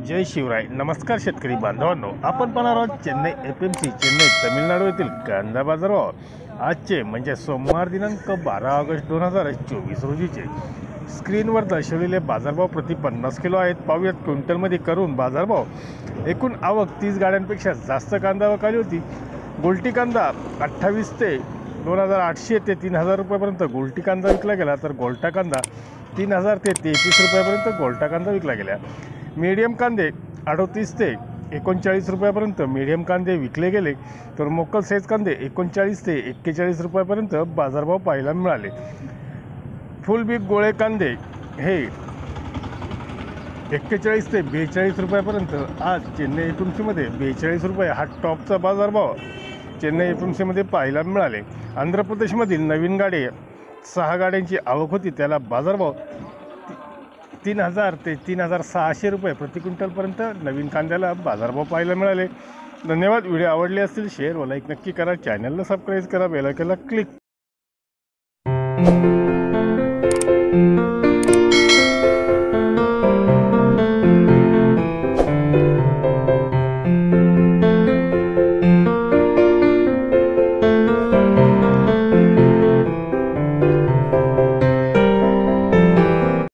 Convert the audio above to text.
जय शिवराय. नमस्कार शेतकरी बांधवांनो, आपण पाहणार आहोत चेन्नई FMC चेन्नई तामिळनाडू येथील कांदा बाजारभाव आजचे म्हणजे सोमवार दिनांक 12 ऑगस्ट 2024 रोजीचे. स्क्रीनवर दर्शवलेले बाजारभाव प्रति 50 किलो आहेत. पाहूयात क्विंटलमध्ये करून बाजारभाव. एकूण आवक 30 गाड्यांपेक्षा जास्त कांदा आवक आली होती. गोल्टी कांदा 28 ते 2800 ते 3000 रुपयापर्यंत गोल्टी कांदा विकला गेला, तर गोल्टा कांदा 3000 ते 33 रुपयापर्यंत गोल्टा कांदा विकला गेला. मीडियम कांदे 38 ते 39 रुपयापर्यंत मीडियम कांदे विकले गेले, तर मोकल साईज कांदे 39 ते 41 रुपयापर्यंत बाजारभाव पाहायला मिळाले. फुल बीट गोळे कांदे हे 41 ते 42 रुपयापर्यंत आज चेन्नई FMCमध्ये 42 रुपये हा टॉपचा बाजारभाव चेन्नई FMCमध्ये पाहायला मिळाले. आंध्र प्रदेशमधील नवीन गाडी 6 गाड्यांची आवक होती, त्याला बाजारभाव 3000 ते 3600 रुपये प्रति क्विंटलपर्यंत नवीन कांद्याला बाजारभाव पाहायला मिळाले. धन्यवाद. व्हिडिओ आवडले असतील शेअर व लाईक नक्की करा. चॅनलला सबस्क्राईब करा. बेल आयकॉनला क्लिक